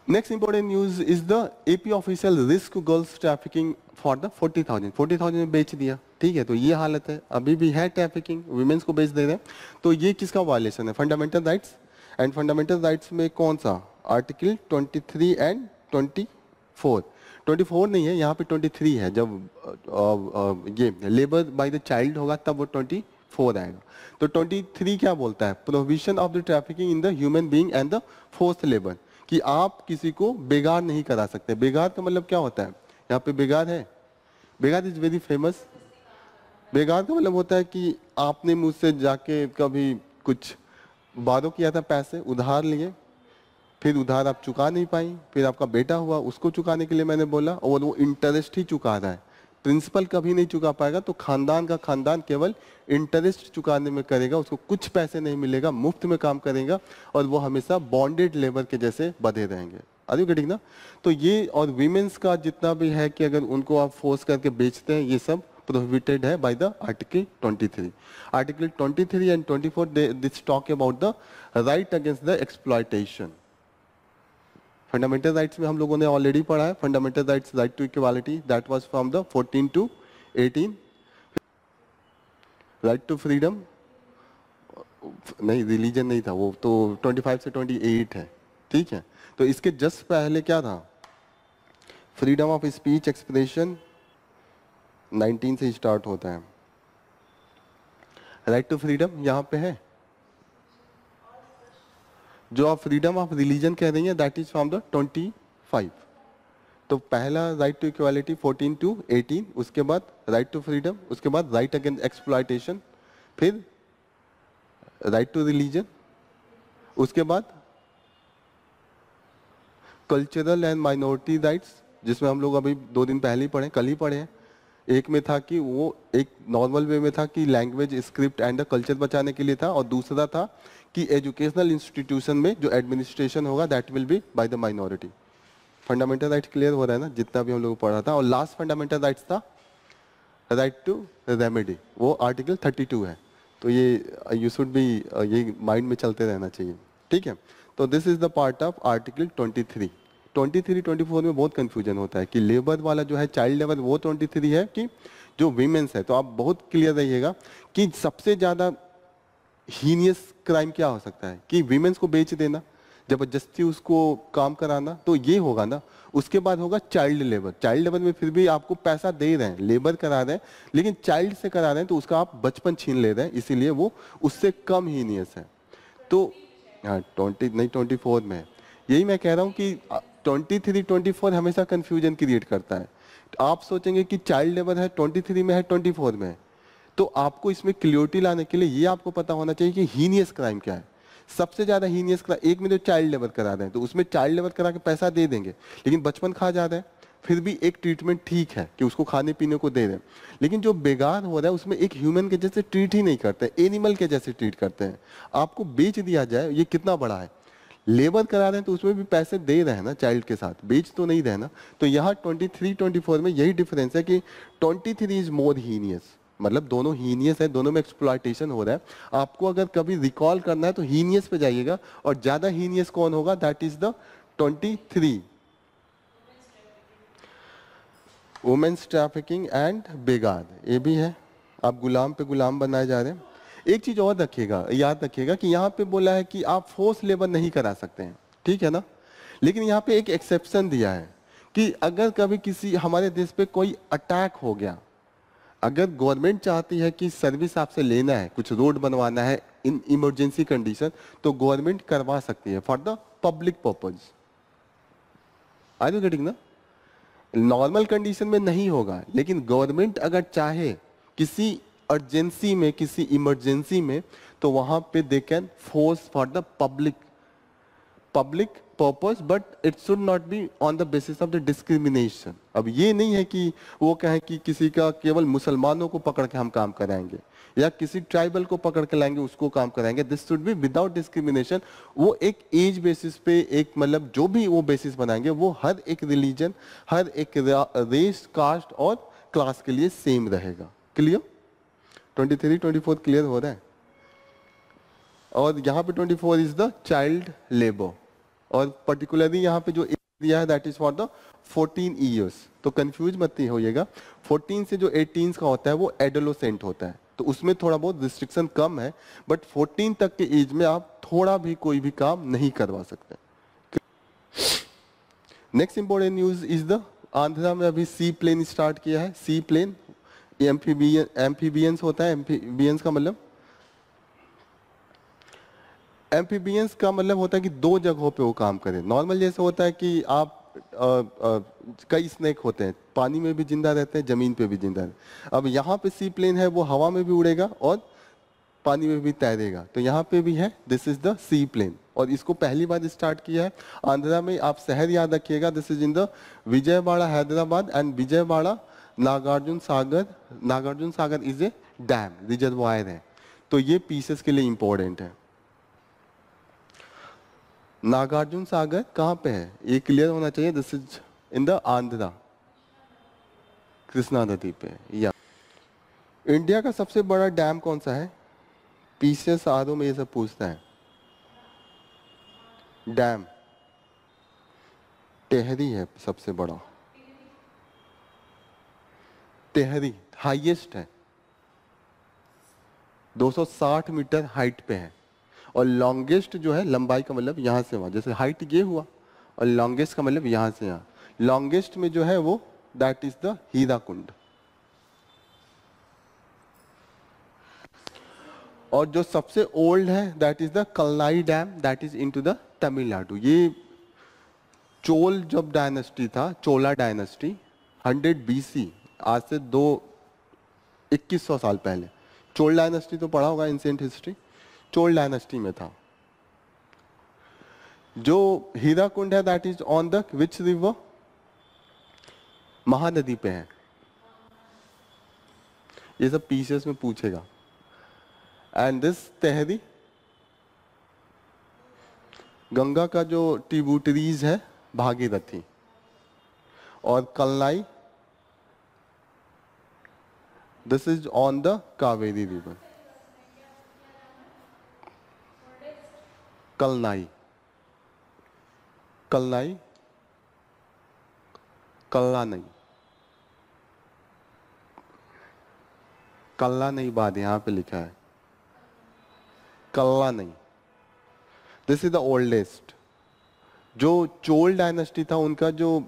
Next important news is the AP official risk girls trafficking for the 40,000 में बेच दिया, ठीक है। तो ये हालत है, अभी भी है ट्रैफिकिंग, वुमेन्स को बेच दे रहे हैं। तो ये किसका वायलेशन है? Fundamental rights. And fundamental rights में कौन सा? Article 23 and 24। 24 नहीं है यहाँ पे, 23 है। जब ये लेबर बाय द चाइल्ड होगा तब वो 24 आएगा। तो 23 क्या बोलता है? Prohibition of the trafficking in the human being and the forced labour, कि आप किसी को बेगार नहीं करा सकते। बेगार का मतलब क्या होता है? यहाँ पे बेगार है, बेगार इज वेरी फेमस। बेगार का मतलब होता है कि आपने मुझसे जाके कभी कुछ बारो किया था, पैसे उधार लिए, फिर उधार आप चुका नहीं पाई, फिर आपका बेटा हुआ, उसको चुकाने के लिए मैंने बोला और वो इंटरेस्ट ही चुका रहा है, प्रिंसिपल कभी नहीं चुका पाएगा। तो खानदान का खानदान केवल इंटरेस्ट चुकाने में करेगा, उसको कुछ पैसे नहीं मिलेगा, मुफ्त में काम करेगा और वो हमेशा बॉन्डेड लेबर के जैसे बंधे रहेंगे। आर यू गेटिंग ना? तो ये और विमेंस का जितना भी है कि अगर उनको आप फोर्स करके बेचते हैं, ये सब प्रोहिबिटेड है by the article 23। Article 23 and 24 this talk about the right against the exploitation. Fundamental rights में हम लोगों ने ऑलरेडी पढ़ा है, fundamental rights, right to equality, that was from the 14 to 18। Right to freedom नहीं, रिलीजन नहीं था वो, तो 25 से 28 है, ठीक है। तो इसके जस्ट पहले क्या था? फ्रीडम ऑफ स्पीच एक्सप्रेशन 19 से स्टार्ट होता है। राइट टू फ्रीडम यहाँ पे है। जो आप फ्रीडम ऑफ रिलीजन कह रही हैं दैट इज फ्रॉम द 25। तो पहला राइट टू इक्वालिटी 14 to 18, उसके बाद राइट टू फ्रीडम, उसके बाद राइट अगेंस्ट एक्सप्लॉयटेशन, फिर राइट टू रिलीजन, उसके बाद कल्चरल एंड माइनॉरिटी राइट्स, जिसमें हम लोग अभी 2 दिन पहले ही पढ़े, कल ही पढ़े हैं। एक में था कि वो एक नॉर्मल वे में था कि language, script and the culture बचाने के लिए था, और दूसरा था कि एजुकेशनल इंस्टीट्यूशन में जो एडमिनिस्ट्रेशन होगा that will be by the minority. Fundamental right clear हो रहा है ना, जितना भी हम लोग पढ़ा था। और लास्ट फंडामेंटल राइट्स था राइट टू रेमेडी, वो आर्टिकल 32 है। तो ये यू शुड बी, ये माइंड में चलते रहना चाहिए, ठीक है। तो this is the part of article 23। 23, 24 में बहुत कंफ्यूजन होता है कि लेबर वाला जो है, चाइल्ड लेबर, वो 23 है कि जो वीमेंस है। तो आप बहुत क्लियर रहिएगा कि सबसे ज्यादा हीनियस क्राइम क्या हो सकता है? कि वीमेंस को बेच देना, जबरदस्ती उसको काम कराना, तो ये होगा ना। उसके बाद होगा चाइल्ड लेबर। चाइल्ड लेबर में फिर भी आपको पैसा दे रहे हैं, लेबर करा रहे हैं, लेकिन चाइल्ड से करा रहे हैं तो उसका आप बचपन छीन ले रहे हैं, इसीलिए वो उससे कम हीनियस है। तो हाँ, 20 नहीं 24 में है। यही मैं कह रहा हूँ कि 23, 24 हमेशा कंफ्यूजन क्रिएट करता है। आप सोचेंगे कि चाइल्ड लेबर है 23 में है, 24 में है, तो आपको इसमें क्लियरिटी लाने के लिए ये आपको पता होना चाहिए कि हीनियस क्राइम क्या है। सबसे ज्यादा हीनियस क्राइम, एक में तो चाइल्ड लेबर करा रहे हैं, तो उसमें चाइल्ड लेबर करा के पैसा दे देंगे, लेकिन बचपन खा जा रहे हैं, फिर भी एक ट्रीटमेंट ठीक है कि उसको खाने पीने को दे रहे हैं। लेकिन जो बेगार हो रहा है उसमें एक ह्यूमन के जैसे ट्रीट ही नहीं करते, एनिमल के जैसे ट्रीट करते हैं। आपको बेच दिया जाए, ये कितना बड़ा है। लेबर करा रहे हैं तो उसमें भी पैसे दे रहे हैं ना, चाइल्ड के साथ बेच तो नहीं रहे ना। तो यहाँ 23, 24 में यही डिफरेंस है कि 23 इज मोर हीनियस, मतलब दोनों हीनियस है, दोनों में एक्सप्लॉयटेशन हो रहा है। आपको अगर कभी रिकॉल करना है तो हीनियस पे जाइएगा, और ज्यादा हीनियस कौन होगा? That is the 23, women's trafficking and बेगार, ये भी है। आप गुलाम पे गुलाम बनाए जा रहे हैं। एक चीज और रखिएगा, याद रखिएगा कि यहाँ पे बोला है कि आप फोर्स लेबर नहीं करा सकते हैं, ठीक है ना। लेकिन यहाँ पे एक एक्सेप्शन दिया है कि अगर कभी किसी हमारे देश पे कोई अटैक हो गया, अगर गवर्नमेंट चाहती है कि सर्विस आपसे लेना है, कुछ रोड बनवाना है इन इमरजेंसी कंडीशन, तो गवर्नमेंट करवा सकती है for the public purpose. Are you getting ना? नॉर्मल कंडीशन में नहीं होगा, लेकिन गवर्नमेंट अगर चाहे किसी अर्जेंसी में, किसी इमरजेंसी में, तो वहां पे they can force for the public purpose, but it should not be on the basis of the discrimination. अब ये नहीं है कि वो कहें कि किसी का केवल मुसलमानों को पकड़ के हम काम कराएंगे, या किसी ट्राइबल को पकड़ के लाएंगे उसको काम कराएंगे। This should be without discrimination. वो एक एज बेसिस पे, एक मतलब जो भी वो बेसिस बनाएंगे, वो हर एक रिलीजन, हर एक रेस, कास्ट और क्लास के लिए सेम रहेगा। क्लियर? 23, 24 क्लियर हो रहा है। और यहाँ पे 24 इज द चाइल्ड लेबर। और पर्टिकुलरली यहाँ पे जो एज दिया है that is for the 14 years. तो कंफ्यूज मत ही होइएगा, 14 से जो 18 का होता है वो एडोलोसेंट होता है, तो उसमें थोड़ा बहुत रिस्ट्रिक्शन कम है, बट 14 तक के एज में आप थोड़ा भी कोई भी काम नहीं करवा सकते। Next important news is the Andhra में अभी सी प्लेन स्टार्ट किया है। सी प्लेन एम्फीबियंस होता है, एम्फीबियंस का मतलब एम्फीबियंस का मतलब होता है कि दो जगहों पे वो काम करे। नॉर्मल जैसे होता है कि आप कई स्नेक होते हैं, पानी में भी जिंदा रहते हैं, जमीन पे भी जिंदा रहते हैं। अब यहाँ पे सी प्लेन है, वो हवा में भी उड़ेगा और पानी में भी तैरेगा, तो यहाँ पे भी है, this is the seaplane. और इसको पहली बार स्टार्ट किया है आंध्रा में। आप शहर याद रखिएगा, this is in the Vijayawada Hyderabad and Vijayawada Nagarjuna Sagar. Nagarjuna Sagar is a dam, reservoir है, तो ये पीसेस के लिए इंपॉर्टेंट है। नागार्जुन सागर कहाँ पे है ये क्लियर होना चाहिए, this is in the Andhra, Krishna नदी पे। या इंडिया का सबसे बड़ा डैम कौन सा है? पीसीएस आरओ में ये सब पूछता है। डैम टेहरी है सबसे बड़ा, टेहरी हाईएस्ट है, 260 मीटर हाइट पे है। और लॉन्गेस्ट जो है, लंबाई का मतलब यहाँ से वहाँ, जैसे हाइट ये हुआ, और लॉन्गेस्ट का मतलब यहाँ से यहाँ। लॉन्गेस्ट में जो है वो दैट इज द हीराकुंड। और जो सबसे ओल्ड है that is the Kallai dam, that is into the Tamil Nadu. ये चोल जब डायनेस्टी था, चोला डायनेस्टी 100 बीसी, आज से 2100 साल पहले। चोल डायनेस्टी तो पढ़ा होगा एंशिएंट हिस्ट्री, चोल डायनेस्टी में था। जो हीराकुंड है that is on the which river? Mahanadi पे है। ये सब पीसेस में पूछेगा। एंड दिस तेहरी, गंगा का जो ट्रिब्यूटरीज है, भागीरथी। और Kallai, this is on the Kaveri river. Kalnai, Kalnai, कल्ला नहीं, कल्ला नहीं, बाद यहाँ पे लिखा है कल्ला नहीं। This is the oldest. जो चोल डायनेस्टी था उनका जो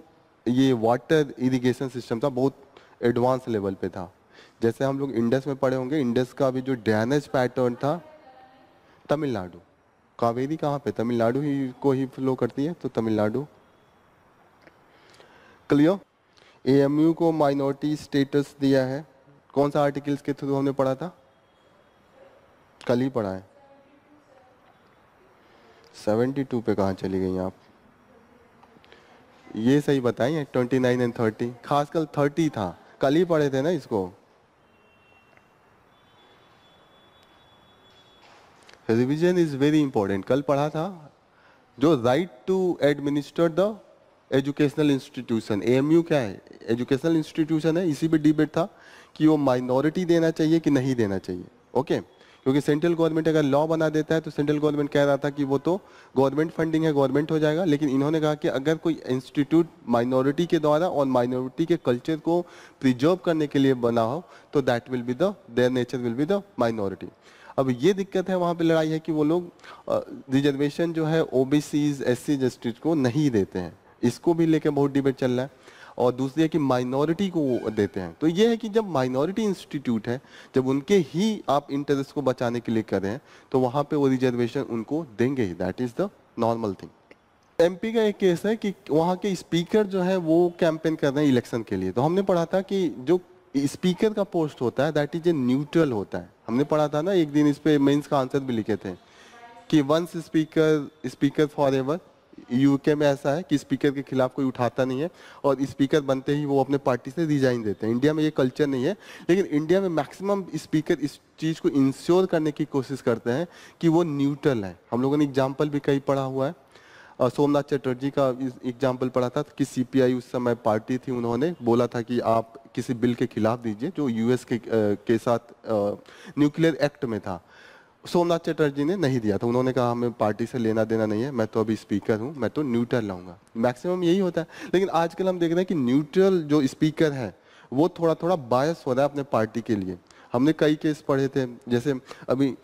ये वाटर इरिगेशन सिस्टम था बहुत एडवांस लेवल पे था। जैसे हम लोग इंडस में पढ़े होंगे, इंडस का भी जो ड्रेनेज पैटर्न था, तमिलनाडु। कावेरी कहाँ पे? तमिलनाडु ही को ही फ्लो करती है, तो तमिलनाडु। क्लियर? एएमयू को माइनॉरिटी स्टेटस दिया है। कौन सा आर्टिकल्स के थ्रू हमने पढ़ा था? कल ही पढ़ा है। 72 पे कहाँ चली गई आप? ये सही बताइए, 29 एंड 30, खासकर 30 था, कल ही पढ़े थे ना इसको। रिवीजन इज वेरी इंपॉर्टेंट, कल पढ़ा था। जो right to administer the educational institution, AMU क्या है? एजुकेशनल इंस्टीट्यूशन है। इसी पे डिबेट था कि वो माइनॉरिटी देना चाहिए कि नहीं देना चाहिए। ओके, क्योंकि सेंट्रल गवर्नमेंट अगर लॉ बना देता है तो सेंट्रल गवर्नमेंट कह रहा था कि वो तो गवर्नमेंट फंडिंग है, गवर्नमेंट हो जाएगा, लेकिन इन्होंने कहा कि अगर कोई इंस्टीट्यूट माइनॉरिटी के द्वारा और माइनॉरिटी के कल्चर को प्रिजर्व करने के लिए बना हो तो that will be the, their nature will be the minority. अब ये दिक्कत है, वहाँ पे लड़ाई है कि वो लोग रिजर्वेशन जो है ओबीसीज, एससी, एसटी को नहीं देते हैं। इसको भी लेके बहुत डिबेट चल रहा है। और दूसरी है कि माइनॉरिटी को देते हैं। तो ये है कि जब माइनॉरिटी इंस्टीट्यूट है, जब उनके ही आप इंटरेस्ट को बचाने के लिए कर रहे हैं, तो वहाँ पे वो रिजर्वेशन उनको देंगे ही, that is the normal thing. MP का एक केस है कि वहाँ के स्पीकर जो है वो कैंपेन कर रहे हैं इलेक्शन के लिए। तो हमने पढ़ा था कि जो स्पीकर का पोस्ट होता है दैट इज ए न्यूट्रल होता है। हमने पढ़ा था ना एक दिन, इस पे मेंस का आंसर भी लिखे थे कि once speaker speaker forever. UK में ऐसा है कि स्पीकर के खिलाफ कोई उठाता नहीं है और स्पीकर बनते ही वो अपने पार्टी से रिजाइन देते हैं। इंडिया में ये कल्चर नहीं है, लेकिन इंडिया में मैक्सिमम स्पीकर इस चीज़ को इंश्योर करने की कोशिश करते हैं कि वो न्यूट्रल है। हम लोगों ने एग्जाम्पल भी कई पढ़ा हुआ है। सोमनाथ चटर्जी का एग्जाम्पल पढ़ा था कि सीपीआई उस समय पार्टी थी, उन्होंने बोला था कि आप किसी बिल के खिलाफ दीजिए जो यूएस के साथ न्यूक्लियर एक्ट में था। सोमनाथ चटर्जी ने नहीं दिया था, उन्होंने कहा हमें पार्टी से लेना देना नहीं है, मैं तो अभी स्पीकर हूँ, मैं तो न्यूट्रल लाऊंगा। मैक्सिमम यही होता है। लेकिन आजकल हम देख रहे हैं कि न्यूट्रल जो स्पीकर है वो थोड़ा थोड़ा बायस हो रहा है अपने पार्टी के लिए। हमने कई केस पढ़े थे, जैसे अभी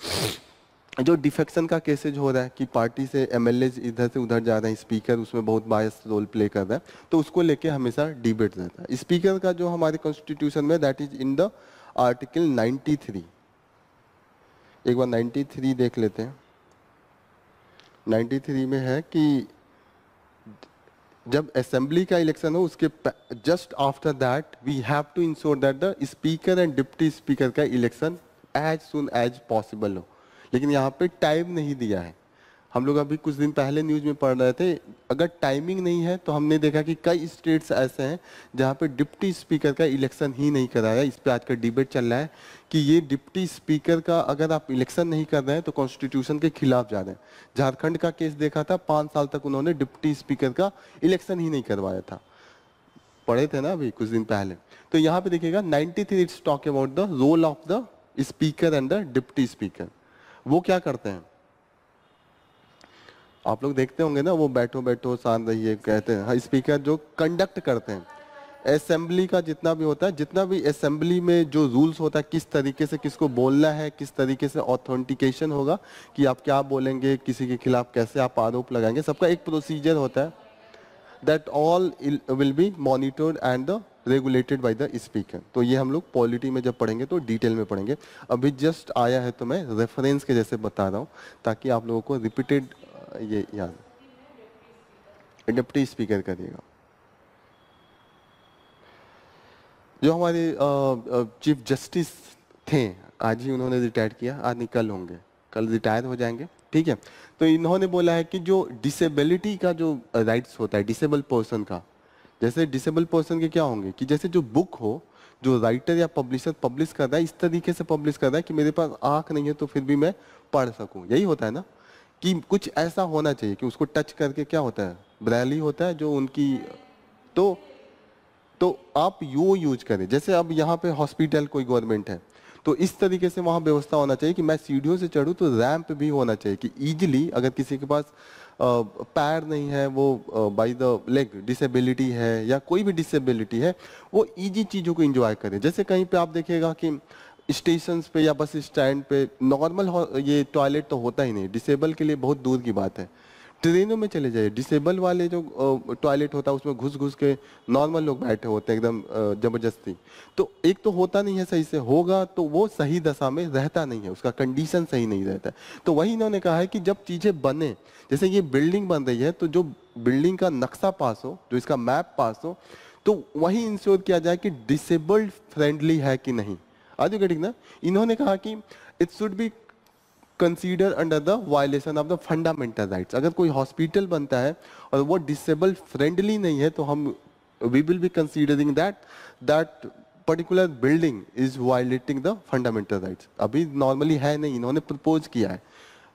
जो डिफेक्शन का केसेज हो रहा है कि पार्टी से एमएलए इधर से उधर जा रहे हैं, स्पीकर उसमें बहुत बायस रोल प्ले कर रहा है, तो उसको लेके हमेशा डिबेट रहता है। स्पीकर का जो हमारे कॉन्स्टिट्यूशन में that is in the article 93। एक बार 93 देख लेते हैं। 93 में है कि जब असेंबली का इलेक्शन हो उसके just after that we have to ensure that the speaker and deputy speaker का election as soon as possible हो। लेकिन यहाँ पे टाइम नहीं दिया है। हम लोग अभी कुछ दिन पहले न्यूज में पढ़ रहे थे, अगर टाइमिंग नहीं है तो हमने देखा कि कई स्टेट्स ऐसे हैं जहाँ पे डिप्टी स्पीकर का इलेक्शन ही नहीं कराया। इस पे आज का डिबेट चल रहा है कि ये डिप्टी स्पीकर का अगर आप इलेक्शन नहीं कर रहे हैं तो कॉन्स्टिट्यूशन के खिलाफ जा रहे हैं। झारखंड का केस देखा था, 5 साल तक उन्होंने डिप्टी स्पीकर का इलेक्शन ही नहीं करवाया था, पढ़े थे ना अभी कुछ दिन पहले। तो यहाँ पे देखिएगा 93 it's talk about the role of the speaker and the deputy speaker. वो क्या करते हैं आप लोग देखते होंगे ना, वो बैठो बैठो शांत रहिए कहते हैं। हाँ, स्पीकर जो कंडक्ट करते हैं असेंबली का जितना भी होता है, जितना भी असेंबली में जो रूल्स होता है, किस तरीके से किसको बोलना है, किस तरीके से ऑथेंटिकेशन होगा कि आप क्या बोलेंगे, किसी के खिलाफ कैसे आप आरोप लगाएंगे, सबका एक प्रोसीजर होता है। That all will be monitored and the regulated by the speaker. तो ये हम लोग पॉलिटी में जब पढ़ेंगे तो डिटेल में पढ़ेंगे। अभी जस्ट आया है तो मैं रेफरेंस के जैसे बता रहा हूँ ताकि आप लोगों को रिपीटेड ये याद। डिप्टी स्पीकर करिएगा। जो हमारे चीफ जस्टिस थे, आज ही उन्होंने रिटायर किया, आज नहीं कल होंगे, कल रिटायर हो जाएंगे, ठीक है। तो इन्होंने बोला है कि जो डिसेबिलिटी का जो राइट्स होता है डिसेबल पर्सन का, जैसे डिसेबल पर्सन के क्या होंगे कि जैसे जो बुक हो, जो राइटर या पब्लिशर पब्लिश कर रहा है इस तरीके से पब्लिश कर रहा है कि मेरे पास आंख नहीं है तो फिर भी मैं पढ़ सकूं, यही होता है ना कि कुछ ऐसा होना चाहिए कि उसको टच करके क्या होता है, ब्रेली होता है जो उनकी। तो आप यो यूज करें, जैसे अब यहाँ पे हॉस्पिटल कोई गवर्नमेंट है तो इस तरीके से वहाँ व्यवस्था होना चाहिए कि मैं सीढ़ियों से चढ़ूँ तो रैंप भी होना चाहिए कि इजीली अगर किसी के पास पैर नहीं है, वो बाय द लेग डिसेबिलिटी है या कोई भी डिसेबिलिटी है, वो इजी चीज़ों को एंजॉय करे। जैसे कहीं पे आप देखिएगा कि स्टेशन पे या बस स्टैंड पे नॉर्मल ये टॉयलेट तो होता ही नहीं, डिसेबल के लिए बहुत दूर की बात है। ट्रेनों में चले जाइए, डिसेबल वाले जो टॉयलेट होता है उसमें घुस घुस के नॉर्मल लोग बैठे होते हैं एकदम जबरदस्ती। तो एक तो होता नहीं है सही से, होगा तो वो सही दशा में रहता नहीं है, उसका कंडीशन सही नहीं रहता है। तो वही इन्होंने कहा है कि जब चीजें बने, जैसे ये बिल्डिंग बन रही है तो जो बिल्डिंग का नक्शा पास हो, जो इसका मैप पास हो, तो वही इंश्योर किया जाए कि डिसेबल्ड फ्रेंडली है कि नहीं। आर यू गेटिंग ना? इन्होंने कहा कि it should be consider under the violation of the fundamental rights. अगर कोई हॉस्पिटल बनता है और वो डिसेबल फ्रेंडली नहीं है तो हम we will be considering that particular building is violating the fundamental rights. अभी नॉर्मली है नहीं, इन्होंने प्रपोज किया है।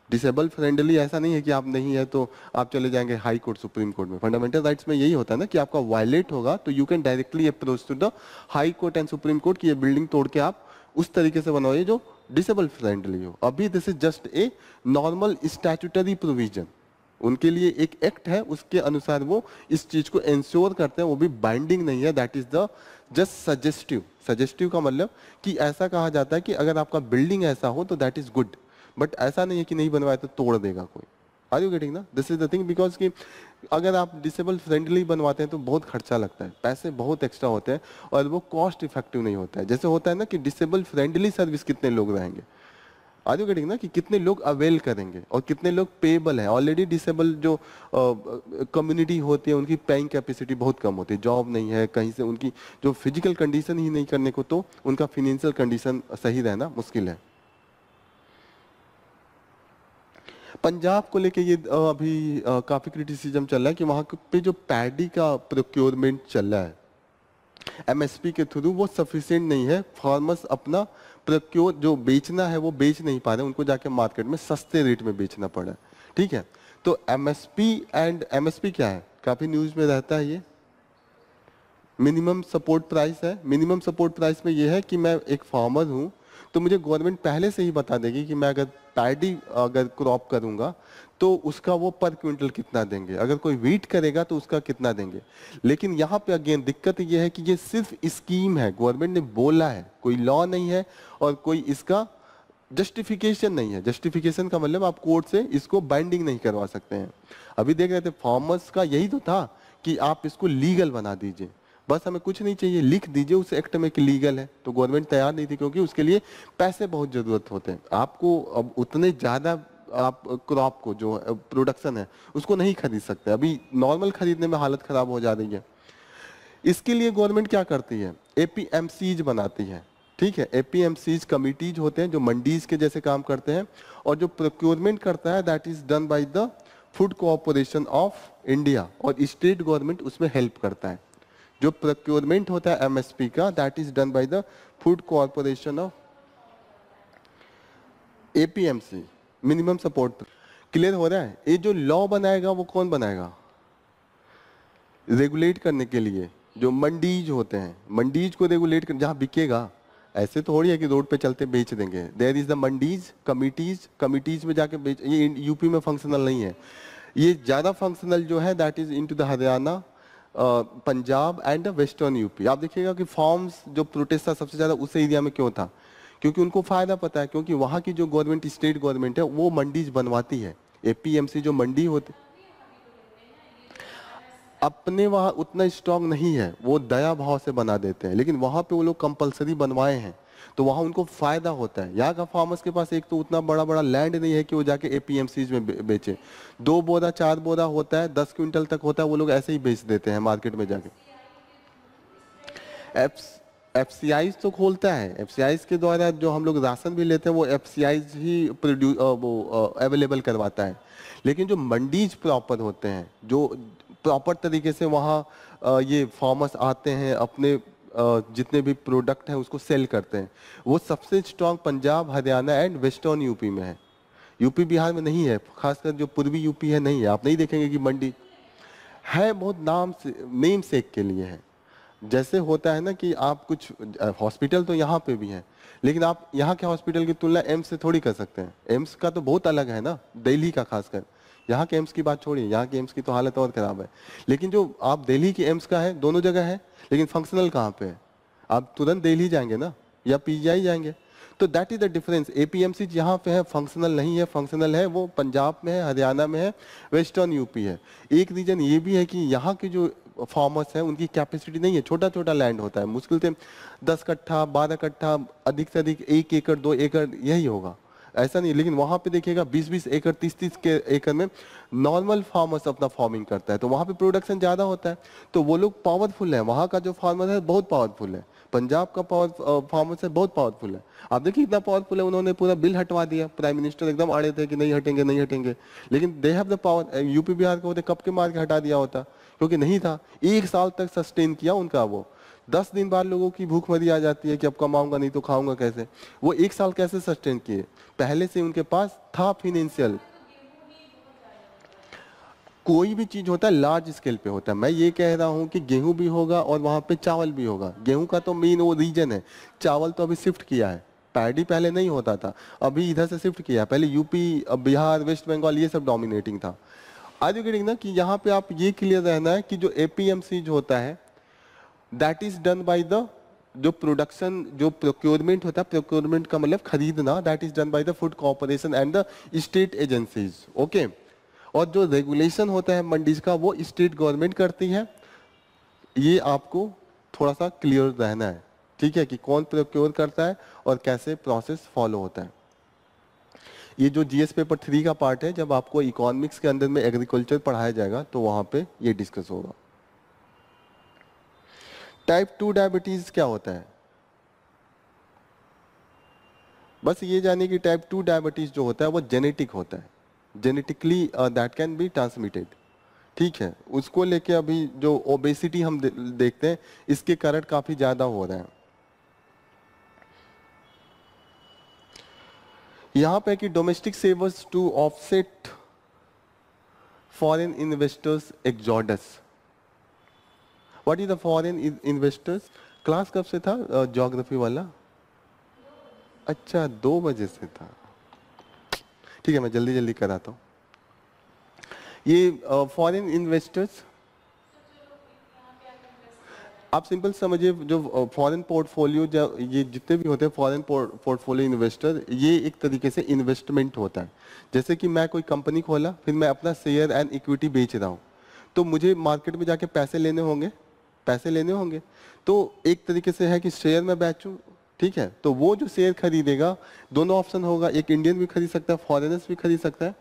डिसेबल फ्रेंडली ऐसा नहीं है कि आप नहीं है तो आप चले जाएंगे हाई कोर्ट सुप्रीम कोर्ट में। फंडामेंटल राइट्स में यही होता है ना कि आपका वायलेट होगा तो you can directly approach to the high court and supreme court की ये बिल्डिंग तोड़ के आप उस तरीके से बनवाइए जो डिसेबल फ्रेंडली हो। अभी this is just a normal statutory provision, उनके लिए एक एक्ट है, उसके अनुसार वो इस चीज को इंश्योर करते हैं, वो भी बाइंडिंग नहीं है। That is the just suggestive. Suggestive का मतलब कि ऐसा कहा जाता है कि अगर आपका बिल्डिंग ऐसा हो तो दैट इज गुड, बट ऐसा नहीं है कि नहीं बनवाए तो तोड़ देगा कोई। आर यू गेटिंग ना? This is the thing, because कि अगर आप डिसेबल फ्रेंडली बनवाते हैं तो बहुत खर्चा लगता है, पैसे बहुत एक्स्ट्रा होते हैं और वो कॉस्ट इफेक्टिव नहीं होता है। जैसे होता है ना कि डिसेबल फ्रेंडली सर्विस कितने लोग रहेंगे, आर यू गेटिंग ना, कि कितने लोग अवेल करेंगे और कितने लोग पेएबल हैं। ऑलरेडी डिसेबल जो कम्युनिटी होती है उनकी पेइंग कैपेसिटी बहुत कम होती है, जॉब नहीं है कहीं से, उनकी जो फिजिकल कंडीशन ही नहीं करने को, तो उनका फिनेंशियल कंडीशन सही रहना मुश्किल है। पंजाब को लेके ये अभी काफी क्रिटिसिज्म चल रहा है कि वहां पे जो पैडी का प्रोक्योरमेंट चल रहा है एमएसपी के थ्रू, वो सफिशिएंट नहीं है। फार्मर्स अपना प्रोक्योर जो बेचना है वो बेच नहीं पा रहे, उनको जाके मार्केट में सस्ते रेट में बेचना पड़ा है, ठीक है। तो एमएसपी एंड एमएसपी क्या है, काफी न्यूज में रहता है, ये मिनिमम सपोर्ट प्राइस है। मिनिमम सपोर्ट प्राइस में ये है कि मैं एक फार्मर हूं तो मुझे गवर्नमेंट पहले से ही बता देगी कि मैं अगर पैडी अगर क्रॉप करूंगा तो उसका वो पर क्विंटल कितना देंगे, अगर कोई वीट करेगा तो उसका कितना देंगे। लेकिन यहाँ पे अगेन दिक्कत ये है कि ये सिर्फ स्कीम है, गवर्नमेंट ने बोला है, कोई लॉ नहीं है और कोई इसका जस्टिफिकेशन नहीं है। जस्टिफिकेशन का मतलब आप कोर्ट से इसको बाइंडिंग नहीं करवा सकते हैं। अभी देख रहे थे फार्मर्स का यही तो था कि आप इसको लीगल बना दीजिए, बस हमें कुछ नहीं चाहिए, लिख दीजिए उस एक्ट में कि लीगल है। तो गवर्नमेंट तैयार नहीं थी क्योंकि उसके लिए पैसे बहुत जरूरत होते हैं। आपको अब उतने ज्यादा आप क्रॉप को जो प्रोडक्शन है उसको नहीं खरीद सकते, अभी नॉर्मल खरीदने में हालत खराब हो जा रही है। इसके लिए गवर्नमेंट क्या करती है, एपीएमसीज बनाती है। ठीक है, एपीएमसीज कमिटीज होते हैं जो मंडीज के जैसे काम करते हैं, और जो प्रोक्योरमेंट करता है that is done by the food corporation of India, और स्टेट गवर्नमेंट उसमें हेल्प करता है। जो प्रोक्योरमेंट होता है एमएसपी का that is done by the food corporation of APMC, minimum support. Clear हो रहा है? ये जो लॉ बनाएगा वो कौन बनाएगा, रेगुलेट करने के लिए जो मंडीज होते हैं, मंडीज को रेगुलेट कर, जहाँ बिकेगा। ऐसे तो थोड़ी है कि रोड पे चलते बेच देंगे। There is the mandis committees, committees में जाके बेच, ये यूपी में फंक्शनल नहीं है, ये ज्यादा फंक्शनल जो है that is into the Haryana, Punjab and western UP. आप देखिएगा कि फार्म्स जो प्रोटेस्ट था सबसे ज्यादा उस एरिया में क्यों था, क्योंकि उनको फायदा पता है, क्योंकि वहां की जो गवर्नमेंट स्टेट गवर्नमेंट है वो मंडीज बनवाती है। एपीएमसी जो मंडी होती अपने वहां उतना स्ट्रांग नहीं है, वो दया भाव से बना देते हैं, लेकिन वहां पे वो लोग कंपलसरी बनवाए हैं तो वहां उनको फायदा होता है। यहाँ का फार्मर्स के पास एक तो उतना बड़ा बड़ा लैंड नहीं है कि वो जाके एपीएमसीज में बेचे। 2 बोरा 4 बोरा होता है, 10 क्विंटल तक होता है, वो लोग ऐसे ही बेच देते हैं मार्केट में जाके। एफसीआई तो खोलता है, एफसीआई के द्वारा जो हम लोग राशन भी लेते हैं वो एफसीआई ही वो अवेलेबल करवाता है। लेकिन जो मंडीज प्रॉपर होते हैं, जो प्रॉपर तरीके से वहाँ ये फार्मर्स आते हैं अपने जितने भी प्रोडक्ट हैं उसको सेल करते हैं, वो सबसे strong Punjab, Haryana and western UP में है। यूपी बिहार में नहीं है, खासकर जो पूर्वी यूपी है नहीं है। आप नहीं देखेंगे कि मंडी है, बहुत नाम से नेम सेक के लिए है। जैसे होता है ना कि आप कुछ हॉस्पिटल तो यहाँ पे भी है, लेकिन आप यहाँ के हॉस्पिटल की तुलना एम्स से थोड़ी कर सकते हैं। एम्स का तो बहुत अलग है ना, दिल्ली का खासकर। यहाँ के एम्स की बात छोड़िए, यहाँ के एम्स की तो हालत और खराब है। लेकिन जो आप दिल्ली की एम्स का है, दोनों जगह है, लेकिन फंक्शनल कहाँ पे है? आप तुरंत दिल्ली जाएंगे ना या पीजीआई जाएंगे। तो that is the difference. APMC यहाँ पे है, फंक्शनल नहीं है। फंक्शनल है वो पंजाब में है, हरियाणा में है, वेस्टर्न यूपी है। एक रीजन ये भी है कि यहाँ के जो फार्मर्स हैं उनकी कैपेसिटी नहीं है, छोटा छोटा लैंड होता है, मुश्किल से 10 कट्ठा 12 कट्ठा, अधिक से अधिक 1 एकड़ 2 एकड़ यही होगा, ऐसा नहीं। लेकिन वहां पे देखिएगा 20-20 एकड़ 30-30 के एकड़ में नॉर्मल फार्मर्स अपना फार्मिंग करता है, तो वहां पे प्रोडक्शन ज्यादा होता है, तो वो लोग पावरफुल है। वहां का जो फार्मर है बहुत पावरफुल है, पंजाब का फार्मर्स है बहुत पावरफुल है। आप देखिए इतना पावरफुल है, उन्होंने पूरा बिल हटवा दिया। प्राइम मिनिस्टर एकदम अड़े थे कि नहीं हटेंगे नहीं हटेंगे, लेकिन they have the power. UP Bihar के होते कब के मार के हटा दिया होता, क्योंकि नहीं था। 1 साल तक सस्टेन किया उनका वो। 10 दिन बाद लोगों की भूखमरी आ जाती है कि अब कमाऊंगा नहीं तो खाऊंगा कैसे। वो 1 साल कैसे सस्टेन किए, पहले से उनके पास था फाइनेंशियल। कोई भी चीज होता है लार्ज स्केल पे होता है। मैं ये कह रहा हूँ कि गेहूं भी होगा और वहां पे चावल भी होगा। गेहूं का तो मेन वो रीजन है, चावल तो अभी शिफ्ट किया है। पैडी पहले नहीं होता था, अभी इधर से शिफ्ट किया। पहले यूपी, बिहार, वेस्ट बंगाल ये सब डोमिनेटिंग था। आज यू गेटिंग ना कि यहाँ पे आप ये क्लियर रहना है कि जो एपीएमसी जो होता है that is done by the, जो प्रोडक्शन जो प्रोक्योरमेंट होता है, प्रोक्योरमेंट का मतलब खरीदना, that is done by the food corporation and the state agencies. Okay, और जो रेगुलेशन होता है मंडीज का वो स्टेट गवर्नमेंट करती है। ये आपको थोड़ा सा क्लियर रहना है, ठीक है, कि कौन प्रोक्योर करता है और कैसे प्रोसेस फॉलो होता है। ये जो जीएस पेपर 3 का पार्ट है, जब आपको इकोनॉमिक्स के अंदर में एग्रीकल्चर पढ़ाया जाएगा तो वहां पे ये डिस्कस होगा। टाइप 2 डायबिटीज क्या होता है? बस ये जानिए कि टाइप 2 डायबिटीज जो होता है वो जेनेटिक होता है, genetically that can be transmitted. ठीक है, उसको लेके अभी जो ओबेसिटी हम देखते हैं इसके कारण काफी ज्यादा हो रहा है। यहां पे कि domestic savers to offset foreign investors exodus. What is the foreign investors? Class कब से था ज्योग्राफी वाला? अच्छा 2 बजे से था, ठीक है मैं जल्दी जल्दी कराता हूँ। ये फॉरेन इन्वेस्टर्स, आप सिंपल समझिए जो फॉरेन पोर्टफोलियो, जो ये जितने भी होते हैं फॉरेन पोर्टफोलियो इन्वेस्टर, ये एक तरीके से इन्वेस्टमेंट होता है। जैसे कि मैं कोई कंपनी खोला, फिर मैं अपना शेयर एंड इक्विटी बेच रहा हूँ, तो मुझे मार्केट में जाके पैसे लेने होंगे, पैसे लेने होंगे। तो एक तरीके से है कि शेयर में बेचूं, ठीक है, तो वो जो शेयर खरीदेगा, दोनों ऑप्शन होगा, एक इंडियन भी खरीद सकता है, फॉरेनर्स भी खरीद सकता है।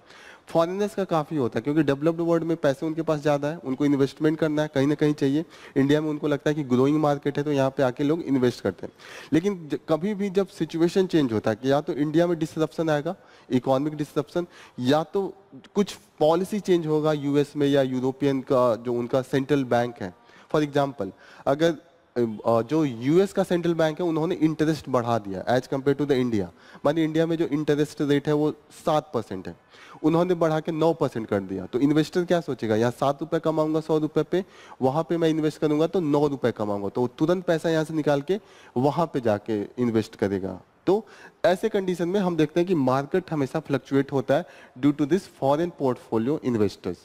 फॉरेनर्स का काफ़ी होता है क्योंकि डेवलप्ड वर्ल्ड में पैसे उनके पास ज़्यादा है, उनको इन्वेस्टमेंट करना है, कहीं ना कहीं चाहिए। इंडिया में उनको लगता है कि ग्रोइंग मार्केट है तो यहाँ पे आके लोग इन्वेस्ट करते हैं। लेकिन कभी भी जब सिचुएशन चेंज होता है कि या तो इंडिया में डिसरप्शन आएगा, इकोनॉमिक डिसरप्शन, या तो कुछ पॉलिसी चेंज होगा यूएस में या यूरोपियन का जो उनका सेंट्रल बैंक है। फॉर एग्जाम्पल, अगर जो यूएस का सेंट्रल बैंक है उन्होंने इंटरेस्ट बढ़ा दिया as compare to the India, मानिए इंडिया में जो इंटरेस्ट रेट है वो 7% है, उन्होंने बढ़ा के 9% कर दिया, तो इन्वेस्टर क्या सोचेगा, यहाँ 7 रुपए कमाऊंगा 100 रुपए पे, वहां पे मैं इन्वेस्ट करूंगा तो 9 रुपए कमाऊंगा, तो तुरंत पैसा यहाँ से निकाल के वहां पे जाके इन्वेस्ट करेगा। तो ऐसे कंडीशन में हम देखते हैं कि मार्केट हमेशा फ्लक्चुएट होता है due to this foreign portfolio investors.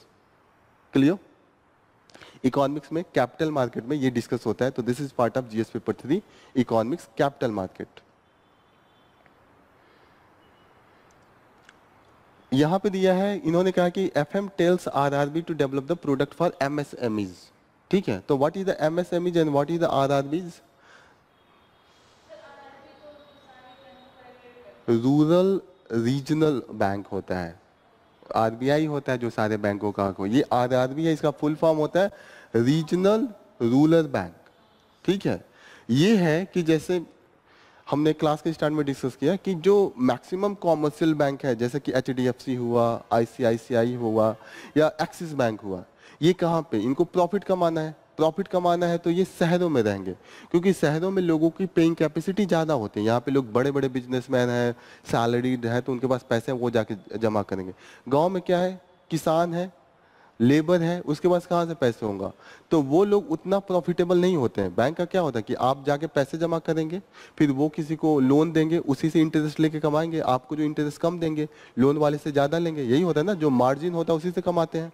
Clear? Economics में कैपिटल मार्केट में ये डिस्कस होता है, तो this is part of GS paper 3 economics capital market. यहां पे दिया है, इन्होंने कहा कि FM tells RRB to develop the product for MSMEs, ठीक है, तो what is the MSMEs and what is the RRBs? Rural regional bank होता है, आरबीआई होता है जो सारे बैंकों का को, ये आरआरबी है, इसका फुल फॉर्म होता है रीजनल रूरल बैंक, ठीक है। ये है कि जैसे हमने क्लास के स्टार्ट में डिस्कस किया कि जो मैक्सिमम कॉमर्शियल बैंक है जैसे कि एचडीएफसी हुआ, आईसीआईसीआई हुआ या एक्सिस बैंक हुआ, ये कहाँ पे इनको प्रॉफिट कमाना है, प्रॉफिट कमाना है तो ये शहरों में रहेंगे, क्योंकि शहरों में लोगों की पेइंग कैपेसिटी ज़्यादा होती है, यहाँ पे लोग बड़े बड़े बिजनेसमैन हैं, सैलरीड है, तो उनके पास पैसे हैं, वो जाके जमा करेंगे। गांव में क्या है, किसान है, लेबर है, उसके पास कहाँ से पैसे होंगे, तो वो लोग उतना प्रॉफिटेबल नहीं होते हैं। बैंक का क्या होता है कि आप जाके पैसे जमा करेंगे, फिर वो किसी को लोन देंगे, उसी से इंटरेस्ट लेके कमाएंगे, आपको जो इंटरेस्ट कम देंगे लोन वाले से ज्यादा लेंगे, यही होता है ना, जो मार्जिन होता है उसी से कमाते हैं।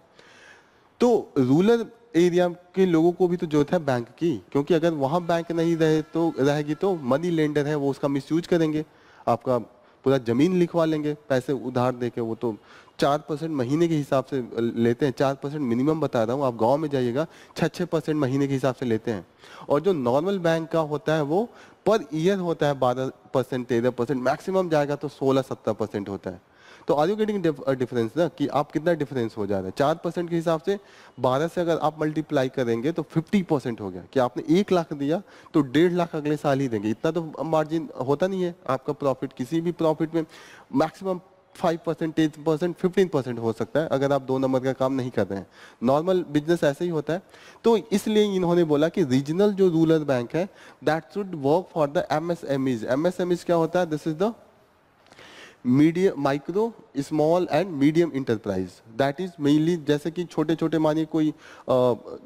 तो रूरल एरिया के लोगों को भी तो जरूरत है बैंक की, क्योंकि अगर वहां बैंक नहीं रहे तो रहेगी तो मनी लेंडर है वो उसका मिसयूज करेंगे, आपका पूरा जमीन लिखवा लेंगे पैसे उधार देके, वो तो 4% महीने के हिसाब से लेते हैं, 4% मिनिमम बता रहा हूँ, आप गांव में जाइएगा 6% महीने के हिसाब से लेते हैं। और जो नॉर्मल बैंक का होता है वो पर ईयर होता है 12% 13%, मैक्सिमम जाएगा तो 16-17% होता है। तो आर यू गेटिंग डिफरेंस ना, कि आप कितना डिफरेंस हो जा रहा है, 4% के हिसाब से 12 से अगर आप मल्टीप्लाई करेंगे तो 50% हो गया, कि आपने 1 लाख दिया तो 1.5 लाख अगले साल ही देंगे, इतना तो मार्जिन होता नहीं है आपका प्रॉफिट, किसी भी प्रॉफिट में मैक्सिमम 5%, 10%, 15% हो सकता है अगर आप 2 नंबर का काम नहीं कर रहे हैं, नॉर्मल बिजनेस ऐसे ही होता है। तो इसलिए इन्होंने बोला कि रीजनल जो रूरल बैंक है that should work for the MSMEs. MSMEs क्या होता है, this is the medium, micro, small and medium enterprise, that is mainly जैसे कि छोटे छोटे, मानिए कोई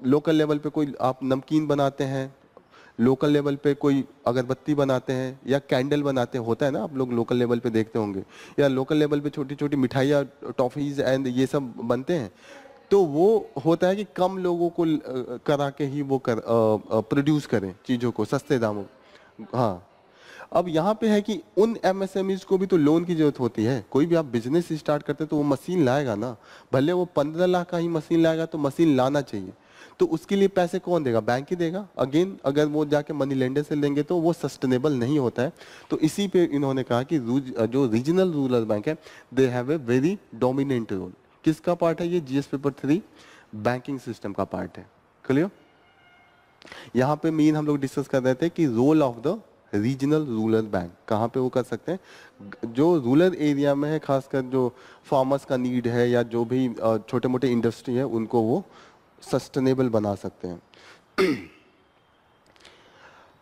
लोकल लेवल पे कोई आप नमकीन बनाते हैं, लोकल लेवल पे कोई अगरबत्ती बनाते हैं या कैंडल बनाते हैं, होता है ना, आप लोग लोकल लेवल पे देखते होंगे, या लोकल लेवल पे छोटी छोटी मिठाइयाँ, टॉफीज एंड ये सब बनते हैं, तो वो होता है कि कम लोगों को करा के ही वो प्रोड्यूस करें चीज़ों को सस्ते दामों। हाँ, अब यहाँ पे है कि उन एमएसएमईज को भी तो लोन की जरूरत होती है, कोई भी आप बिजनेस स्टार्ट करते तो वो मशीन लाएगा ना, भले वो 15 लाख का ही मशीन लाएगा तो मशीन लाना चाहिए, तो उसके लिए पैसे कौन देगा, बैंक ही देगा। अगेन अगर वो जाके मनी लेंडर से लेंगे तो वो सस्टेनेबल नहीं होता है। तो इसी पे इन्होंने कहा कि जो रीजनल रूरल बैंक है they have a very dominant role. किसका पार्ट है ये, जीएस पेपर 3 बैंकिंग सिस्टम का पार्ट है। क्लियर? यहाँ पे मेन हम लोग डिस्कस कर रहे थे कि role of the regional rural bank कहाँ पे वो कर सकते हैं, जो रूरल एरिया में है, खासकर जो फार्मर्स का नीड है या जो भी छोटे मोटे इंडस्ट्री है उनको वो सस्टेनेबल बना सकते हैं।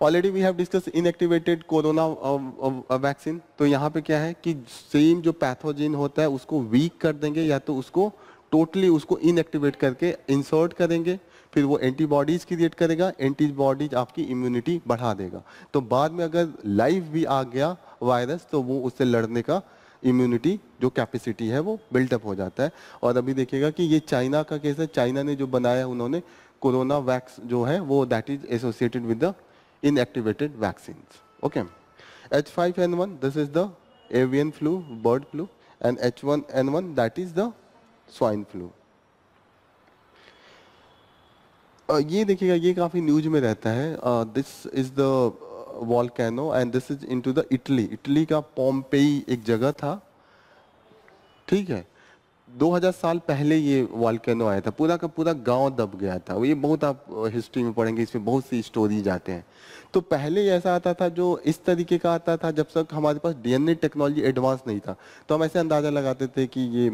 Already we have discuss inactivated corona vaccine, तो यहाँ पे क्या है कि सेम जो पैथोजन होता है उसको वीक कर देंगे या तो उसको टोटली उसको इनएक्टिवेट करके इंसर्ट करेंगे, फिर वो एंटीबॉडीज क्रिएट करेगा, एंटीबॉडीज आपकी इम्यूनिटी बढ़ा देगा। तो बाद में अगर लाइव भी आ गया वायरस तो वो उससे लड़ने का इम्यूनिटी जो कैपेसिटी है वो बिल्टअप हो जाता है। और अभी देखिएगा कि ये चाइना का केस है, चाइना ने जो बनाया उन्होंने कोरोना वैक्स जो है वो that is associated with the inactivated vaccine. Okay, H5N1 this is the avian flu, bird flu, and H1N1 that is the swine flu। ये देखिएगा ये काफी न्यूज में रहता है। This is the volcano and this is into the Italy. Italy का Pompeii एक जगह था, ठीक है। 2000 साल पहले ये वॉल्केनो आया था, पूरा का पूरा गांव दब गया था। ये बहुत आप हिस्ट्री में पढ़ेंगे, इसमें बहुत सी स्टोरीज आते हैं। तो पहले ऐसा आता था जो इस तरीके का आता था, जब तक हमारे पास डीएनए टेक्नोलॉजी एडवांस नहीं था तो हम ऐसे अंदाजा लगाते थे कि ये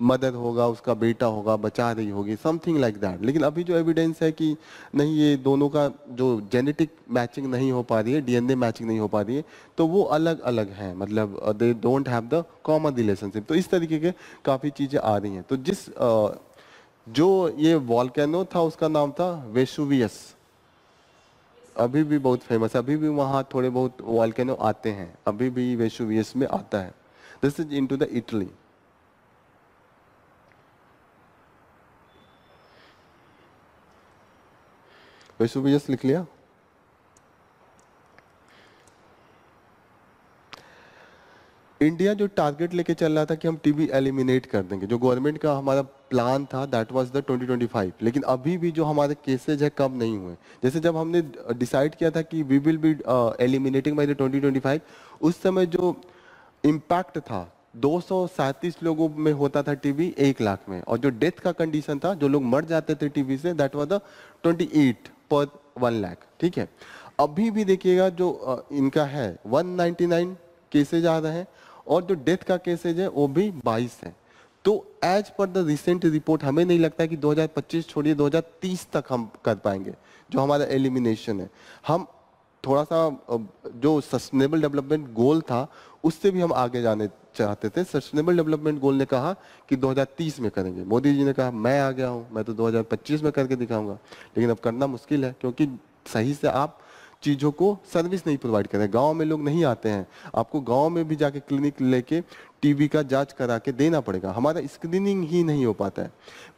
मदर होगा, उसका बेटा होगा, बचा रही होगी, समथिंग लाइक दैट। लेकिन अभी जो एविडेंस है कि नहीं, ये दोनों का जो जेनेटिक मैचिंग नहीं हो पा रही है, डीएनए मैचिंग नहीं हो पा रही है, तो वो अलग अलग हैं, मतलब they don't have the common relationship. तो इस तरीके के काफ़ी चीज़ें आ रही हैं। तो जो ये वॉल्केनो था उसका नाम था वेसुवियस, अभी भी बहुत फेमस है, अभी भी वहाँ थोड़े बहुत वॉल्केनो आते हैं, अभी भी वेसुवियस में आता है। This is into the Italy. Vesuvius लिख लिया। इंडिया जो टारगेट लेके चल रहा था कि हम टीबी एलिमिनेट कर देंगे, जो गवर्नमेंट का हमारा प्लान था दैट वाज द 2025, लेकिन अभी भी जो हमारे केसेज है कम नहीं हुए। जैसे जब हमने डिसाइड किया था कि we will be eliminating by the 2025, उस समय जो इम्पैक्ट था 237 लोगों में होता था टीबी 1 लाख में, और जो डेथ का कंडीशन था, जो लोग मर जाते थे टीबी से, दैट वाज द 28 पर 1 लाख, ठीक है। अभी भी देखिएगा जो इनका है 199 केसेज आ रहे हैं, और जो डेथ का केसेज है वो भी 22 है। तो as per the recent report हमें नहीं लगता है कि 2025 छोड़िए 2030 तक हम कर पाएंगे जो हमारा एलिमिनेशन है। हम थोड़ा सा जो सस्टेनेबल डेवलपमेंट गोल था उससे भी हम आगे जाने चाहते थे। सस्टेनेबल डेवलपमेंट गोल ने कहा कि 2030 में करेंगे, मोदी जी ने कहा मैं आ गया हूं, मैं तो 2025 में करके दिखाऊंगा। लेकिन अब करना मुश्किल है, क्योंकि सही से आप चीज़ों को सर्विस नहीं प्रोवाइड कर रहे। गांव में लोग नहीं आते हैं, आपको गांव में भी जाके क्लिनिक लेके टीबी का जांच करा के देना पड़ेगा। हमारा स्क्रीनिंग ही नहीं हो पाता है।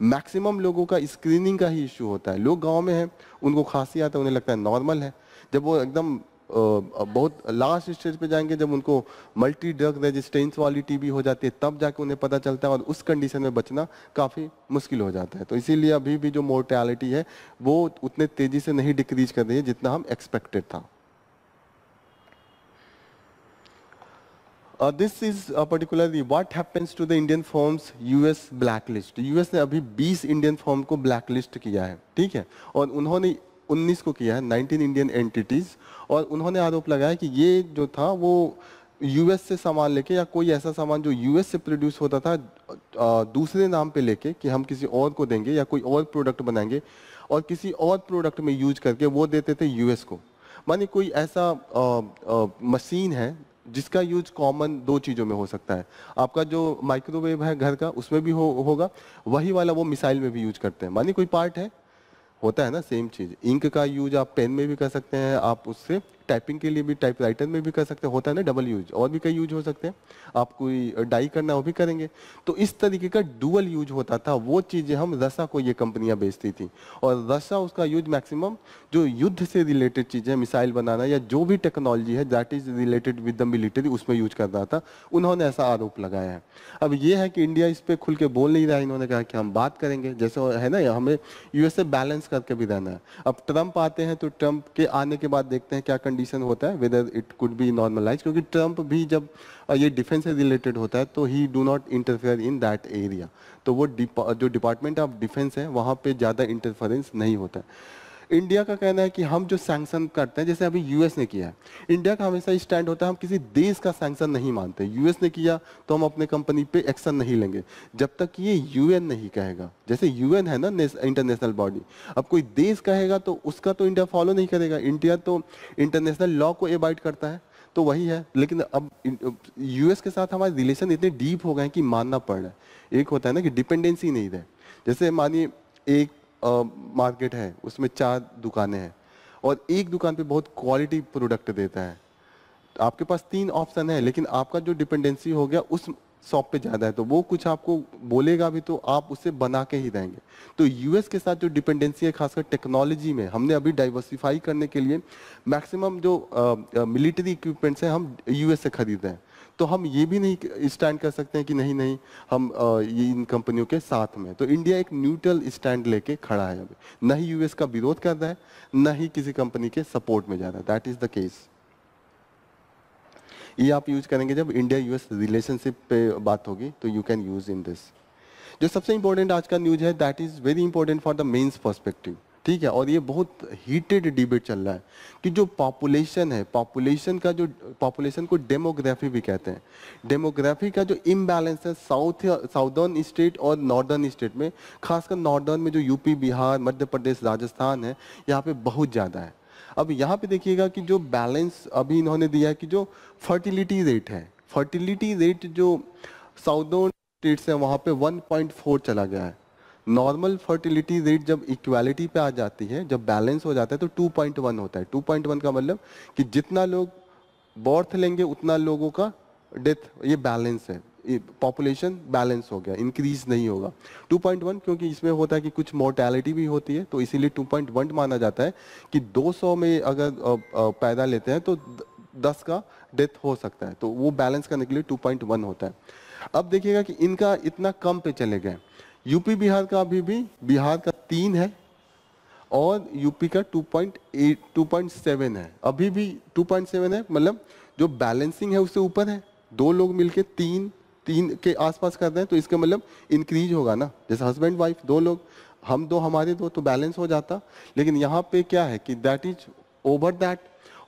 मैक्सिमम लोगों का स्क्रीनिंग का ही इश्यू होता है। लोग गांव में हैं, उनको खांसी आता है, उन्हें लगता है नॉर्मल है। जब वो एकदम बहुत लास्ट स्टेज पे जाएंगे, जब उनको मल्टी ड्रग रेजिस्टेंस वाली टीबी हो जाती है, तब जाके उन्हें पता चलता है, और उस कंडीशन में बचना काफ़ी मुश्किल हो जाता है। तो इसीलिए अभी भी जो मोर्टेलिटी है वो उतने तेजी से नहीं डिक्रीज कर रही है जितना हम एक्सपेक्टेड था। This is particularly what happens to the Indian firms US blacklist. US ने अभी 20 इंडियन फर्म को ब्लैकलिस्ट किया है, ठीक है, और उन्होंने 19 को किया है, 19 इंडियन एंटिटीज। और उन्होंने आरोप लगाया कि ये जो था वो यूएस से सामान लेके, या कोई ऐसा सामान जो यूएस से प्रोड्यूस होता था दूसरे नाम पे लेके कि हम किसी और को देंगे या कोई और प्रोडक्ट बनाएंगे, और किसी और प्रोडक्ट में यूज करके वो देते थे यूएस को। मानिए कोई ऐसा मशीन है जिसका यूज कॉमन 2 चीज़ों में हो सकता है। आपका जो माइक्रोवेव है घर का, उसमें भी होगा, वही वाला वो मिसाइल में भी यूज करते हैं। मानिए कोई पार्ट है, होता है ना सेम चीज। इंक का यूज आप पेन में भी कर सकते हैं, आप उससे टाइपिंग के लिए भी टाइपराइटर में भी कर सकते हैं, होता है ना डबल यूज, और भी कई यूज हो सकते हैं। आप कोई डाई करना वो भी करेंगे। तो इस तरीके का डुअल यूज होता था। वो चीजें हम रसा को ये कंपनियां बेचती थी, और रसा उसका यूज मैक्सिमम जो युद्ध से रिलेटेड चीजें, मिसाइल बनाना या जो भी टेक्नोलॉजी है that is related with the military, उसमें यूज कर रहा था। उन्होंने ऐसा आरोप लगाया है। अब ये है कि इंडिया इस पर खुल के बोल नहीं रहा है। इन्होंने कहा कि हम बात करेंगे, जैसे है ना, हमें यूएस से बैलेंस करके भी रहना है। अब ट्रंप आते हैं तो ट्रंप के आने के बाद देखते हैं क्या कंडीशन होता है, whether it could be normalize, क्योंकि ट्रंप भी जब ये डिफेंस से रिलेटेड होता है तो he do not interfere in that area. तो वो जो डिपार्टमेंट ऑफ डिफेंस है वहाँ पे ज़्यादा इंटरफेरेंस नहीं होता है। इंडिया का कहना है कि हम जो सैंक्शन करते हैं, जैसे अभी यूएस ने किया है, इंडिया का हमेशा स्टैंड होता है हम किसी देश का सैंक्शन नहीं मानते। यूएस ने किया तो हम अपने कंपनी पे एक्शन नहीं लेंगे जब तक ये यूएन नहीं कहेगा। जैसे यूएन है ना इंटरनेशनल बॉडी, अब कोई देश कहेगा तो उसका तो इंडिया फॉलो नहीं करेगा। इंडिया तो इंटरनेशनल लॉ को एबाइड करता है, तो वही है। लेकिन अब यूएस के साथ हमारे रिलेशन इतने डीप हो गए हैं कि मानना पड़ रहा है। एक होता है ना कि डिपेंडेंसी नहीं रहे। जैसे मानिए एक मार्केट है उसमें 4 दुकानें हैं और एक दुकान पे बहुत क्वालिटी प्रोडक्ट देता है, आपके पास 3 ऑप्शन है, लेकिन आपका जो डिपेंडेंसी हो गया उस शॉप पे ज्यादा है, तो वो कुछ आपको बोलेगा भी तो आप उसे बना के ही देंगे। तो यूएस के साथ जो डिपेंडेंसी है खासकर टेक्नोलॉजी में, हमने अभी डाइवर्सिफाई करने के लिए मैक्सिमम जो मिलिट्री इक्विपमेंट्स हैं हम यूएस से खरीद रहे हैं। तो हम ये भी नहीं स्टैंड कर सकते हैं कि नहीं नहीं हम ये इन कंपनियों के साथ में। तो इंडिया एक न्यूट्रल स्टैंड लेके खड़ा है अभी, न ही यूएस का विरोध कर रहा है, न ही किसी कंपनी के सपोर्ट में जा रहा है। That is the case. ये आप यूज करेंगे जब इंडिया यूएस रिलेशनशिप पे बात होगी, तो you can use in this. जो सबसे इंपॉर्टेंट आज का न्यूज है, that is very important for the mains perspective, ठीक है। और ये बहुत हीटेड डिबेट चल रहा है कि जो पॉपुलेशन है, पॉपुलेशन को डेमोग्राफी भी कहते हैं, डेमोग्राफी का जो इम्बैलेंस है साउदर्न स्टेट और नॉर्दर्न स्टेट में, खासकर नॉर्दर्न में जो यूपी, बिहार, मध्य प्रदेश, राजस्थान है, यहाँ पे बहुत ज़्यादा है। अब यहाँ पे देखिएगा कि जो बैलेंस अभी इन्होंने दिया है कि जो फर्टिलिटी रेट है, फर्टिलिटी रेट जो साउदर्न स्टेट्स है वहाँ पे 1.4 चला गया है। नॉर्मल फर्टिलिटी रेट जब इक्वालिटी पे आ जाती है, जब बैलेंस हो जाता है तो 2.1 होता है। 2.1 का मतलब कि जितना लोग बर्थ लेंगे उतना लोगों का डेथ, ये बैलेंस है, पॉपुलेशन बैलेंस हो गया, इंक्रीज नहीं होगा। 2.1 क्योंकि इसमें होता है कि कुछ मोर्टेलिटी भी होती है, तो इसीलिए 2.1 माना जाता है कि 200 में अगर पैदा लेते हैं तो 10 का डेथ हो सकता है, तो वो बैलेंस करने के लिए 2.1 होता है। अब देखिएगा कि इनका इतना कम पे चले गए। यूपी बिहार का अभी भी, बिहार का 3 है और यूपी का 2.8 2.7 है, अभी भी 2.7 है, मतलब जो बैलेंसिंग है उससे ऊपर है। 2 लोग मिलके 3 के आसपास कर रहे हैं, तो इसका मतलब इंक्रीज होगा ना, जैसे हस्बैंड वाइफ 2 लोग, हम 2 हमारे 2, तो बैलेंस हो जाता। लेकिन यहाँ पे क्या है कि दैट इज ओवर दैट,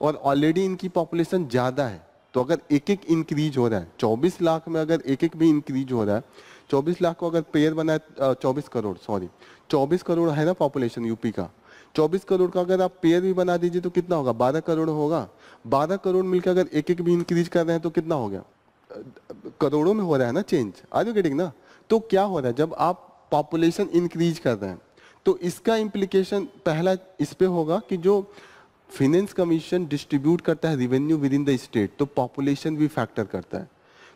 और ऑलरेडी इनकी पॉपुलेशन ज़्यादा है। तो अगर एक एक इंक्रीज हो रहा है, 24 लाख में अगर एक एक भी इंक्रीज हो रहा है, 24 लाख को अगर पेयर बनाए, 24 करोड़ है ना पॉपुलेशन यूपी का, 24 करोड़ का अगर आप पेयर भी बना दीजिए तो कितना होगा, 12 करोड़ होगा। 12 करोड़ मिलकर अगर एक एक भी इंक्रीज कर रहे हैं तो कितना हो गया, करोड़ों में हो रहा है ना चेंज। आर यू गेटिंग ना? तो क्या हो रहा है जब आप पॉपुलेशन इंक्रीज कर रहे हैं, तो इसका इम्प्लीकेशन पहला इस पे होगा कि जो फिनेंस कमीशन डिस्ट्रीब्यूट करता है revenue with in the state, तो पॉपुलेशन भी फैक्टर करता है।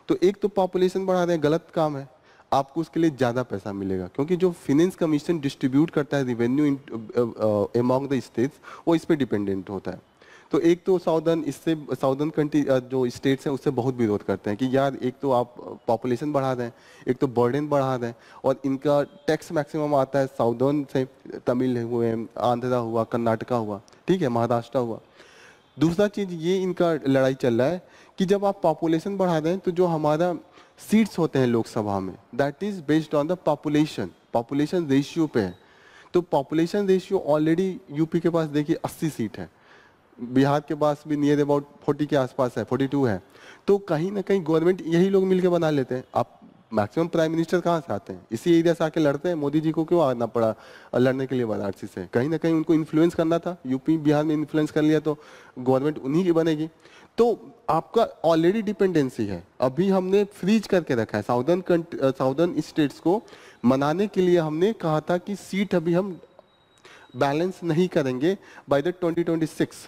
तो एक तो पॉपुलेशन बढ़ा रहे हैं, गलत काम है, आपको उसके लिए ज़्यादा पैसा मिलेगा, क्योंकि जो फिनेंस कमीशन डिस्ट्रीब्यूट करता है रिवेन्यू अमॉन्ग द स्टेट्स, वो इस पे डिपेंडेंट होता है। तो एक तो साउदर्न कंट्री जो स्टेट्स हैं उससे बहुत विरोध करते हैं कि यार एक तो आप पॉपुलेशन बढ़ा दें, एक तो बर्डन बढ़ा दें, और इनका टैक्स मैक्सिमम आता है साउदर्न से, तमिल हुए, आंध्रा हुआ, कर्नाटका हुआ, ठीक है, महाराष्ट्र हुआ। दूसरा चीज़ ये इनका लड़ाई चल रहा है कि जब आप पॉपुलेशन बढ़ा दें तो जो हमारा सीट्स होते हैं लोकसभा में, that is based on the population ratio पे है। तो पॉपुलेशन रेशियो ऑलरेडी यूपी के पास देखिए 80 सीट है, बिहार के पास भी नियर अबाउट 40 के आसपास है, 42 है। तो कहीं ना कहीं गवर्नमेंट यही लोग मिलकर बना लेते हैं। आप मैक्सिमम प्राइम मिनिस्टर कहाँ से आते हैं, इसी एरिया से आके लड़ते हैं। मोदी जी को क्यों आना पड़ा लड़ने के लिए वाराणसी से, कहीं ना कहीं उनको इन्फ्लुएंस करना था। यूपी बिहार में इन्फ्लुएंस कर लिया तो गवर्नमेंट उन्हीं की बनेगी। तो आपका ऑलरेडी डिपेंडेंसी है। अभी हमने फ्रीज करके रखा है साउदर्न स्टेट्स को मनाने के लिए। हमने कहा था कि सीट अभी हम बैलेंस नहीं करेंगे बाय द 2026,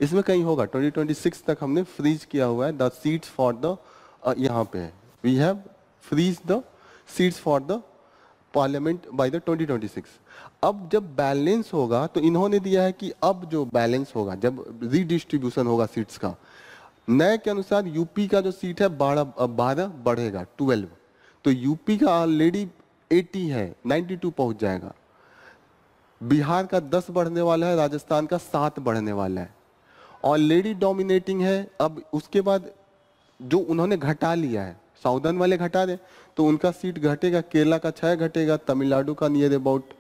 इसमें कहीं होगा 2026 तक हमने फ्रीज किया हुआ है द सीट्स फॉर द, यहाँ पे है, we have freeze the seats for the parliament by the 2026। अब जब बैलेंस होगा तो इन्होंने दिया है कि अब जो बैलेंस होगा, जब रीडिस्ट्रीब्यूशन होगा सीट्स का, नए के अनुसार यूपी का जो सीट है 12 बढ़ेगा 12। तो यूपी का ऑलरेडी 80 है, 92 पहुंच जाएगा। बिहार का 10 बढ़ने वाला है, राजस्थान का 7 बढ़ने वाला है, ऑलरेडी डोमिनेटिंग है। अब उसके बाद जो उन्होंने घटा लिया है, साउदर्न वाले घटा दें तो उनका सीट घटेगा, केरला का 6 घटेगा, तमिलनाडु का नियर अबाउट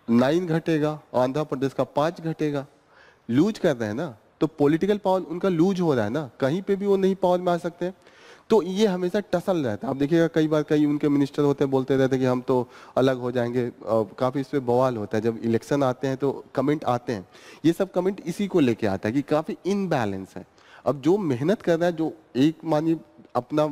9 घटेगा, आंध्र प्रदेश का 5 घटेगा। लूज कर रहे हैं ना, तो पॉलिटिकल पावर उनका लूज हो रहा है ना, कहीं पे भी वो नहीं पावर में आ सकते हैं। तो ये हमेशा टसल रहता है। आप देखिएगा कई बार कई उनके मिनिस्टर होते हैं, बोलते रहते हैं कि हम तो अलग हो जाएंगे, काफ़ी इस पर बवाल होता है। जब इलेक्शन आते हैं तो कमेंट आते हैं, ये सब कमेंट इसी को लेके आता है कि काफ़ी इनबैलेंस है। अब जो मेहनत कर रहा है, जो एक मानिए अपना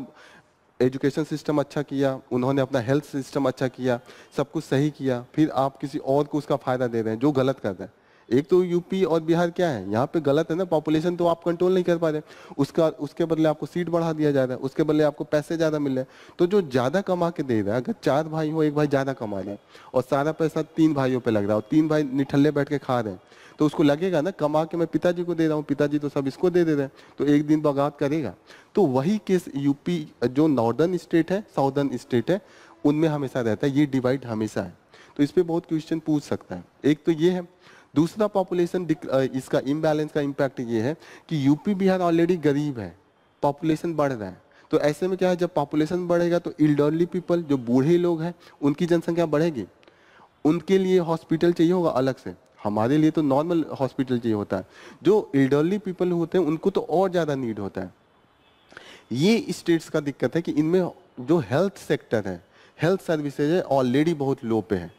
एजुकेशन सिस्टम अच्छा किया, उन्होंने अपना हेल्थ सिस्टम अच्छा किया, सब कुछ सही किया, फिर आप किसी और को उसका फायदा दे रहे हैं जो गलत कर रहे हैं। एक तो यूपी और बिहार क्या है, यहाँ पे गलत है ना, पॉपुलेशन तो आप कंट्रोल नहीं कर पा रहे, उसके बदले आपको सीट बढ़ा दिया जा रहा है, उसके बदले आपको पैसे ज्यादा मिल रहे हैं। तो जो ज्यादा कमा के दे रहा है, अगर 4 भाई हो, एक भाई ज्यादा कमा रहा है और सारा पैसा 3 भाइयों पे लग रहा है और 3 भाई निठल्ले बैठ के खा रहे हैं, तो उसको लगेगा ना कमा के मैं पिताजी को दे रहा हूँ, पिताजी तो सब इसको दे रहे हैं, तो एक दिन बगावत करेगा। तो वही केस यूपी जो नॉर्दर्न स्टेट है, साउदर्न स्टेट है, उनमें हमेशा रहता है, ये डिवाइड हमेशा है। तो इस पे बहुत क्वेश्चन पूछ सकता है। एक तो ये है। दूसरा पॉपुलेशन इसका इम्बैलेंस का इम्पैक्ट ये है कि यूपी बिहार ऑलरेडी गरीब है, पॉपुलेशन बढ़ रहा है। तो ऐसे में क्या है, जब पॉपुलेशन बढ़ेगा तो इल्डरली पीपल, जो बूढ़े लोग हैं, उनकी जनसंख्या बढ़ेगी, उनके लिए हॉस्पिटल चाहिए होगा अलग से। हमारे लिए तो नॉर्मल हॉस्पिटल चाहिए होता है, जो इल्डरली पीपल होते हैं उनको तो और ज़्यादा नीड होता है। ये स्टेट्स का दिक्कत है कि इनमें जो हेल्थ सेक्टर है, हेल्थ सर्विसेज है, ऑलरेडी बहुत लो पे है।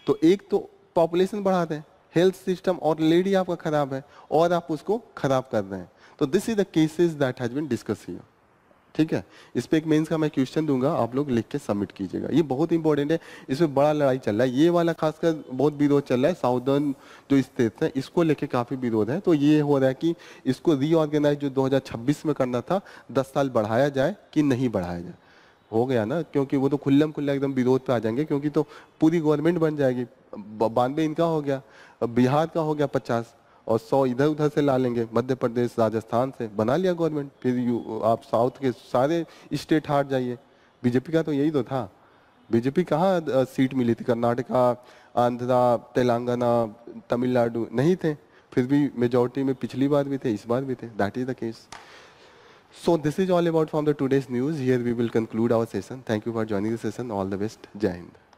तो एक तो पॉपुलेशन बढ़ा दें, हेल्थ सिस्टम ऑलरेडी आपका खराब है और आप उसको खराब कर रहे हैं। तो this is the cases that has been discuss here. ठीक है, इस पे एक मेंस का मैं क्वेश्चन दूंगा, आप लोग लिख के सबमिट कीजिएगा। ये बहुत इंपॉर्टेंट है, इसमें बड़ा लड़ाई चल रहा है, ये वाला खासकर बहुत विरोध चल रहा है। साउदर्न जो स्टेट्स है इसको लेके काफी विरोध है। तो ये हो रहा है कि इसको रीऑर्गेनाइज जो 2026 में करना था, 10 साल बढ़ाया जाए कि नहीं बढ़ाया जाए। हो गया ना, क्योंकि वो तो खुल्लम खुल्ला एकदम विरोध पे आ जाएंगे, क्योंकि तो पूरी गवर्नमेंट बन जाएगी। 92 इनका हो गया, अब बिहार का हो गया 50 और 100 इधर उधर से ला लेंगे, मध्य प्रदेश राजस्थान से बना लिया गवर्नमेंट। फिर आप साउथ के सारे स्टेट हार जाइए। बीजेपी का तो यही तो था। बीजेपी कहाँ सीट मिली थी, कर्नाटका, आंध्रा, तेलंगाना, तमिलनाडु नहीं थे, फिर भी मेजोरिटी में पिछली बार भी थे, इस बार भी थे। That is the case. So this is all about from the today's news. Here we will conclude our session. Thank you for joining the session. All the best. Jai Hind.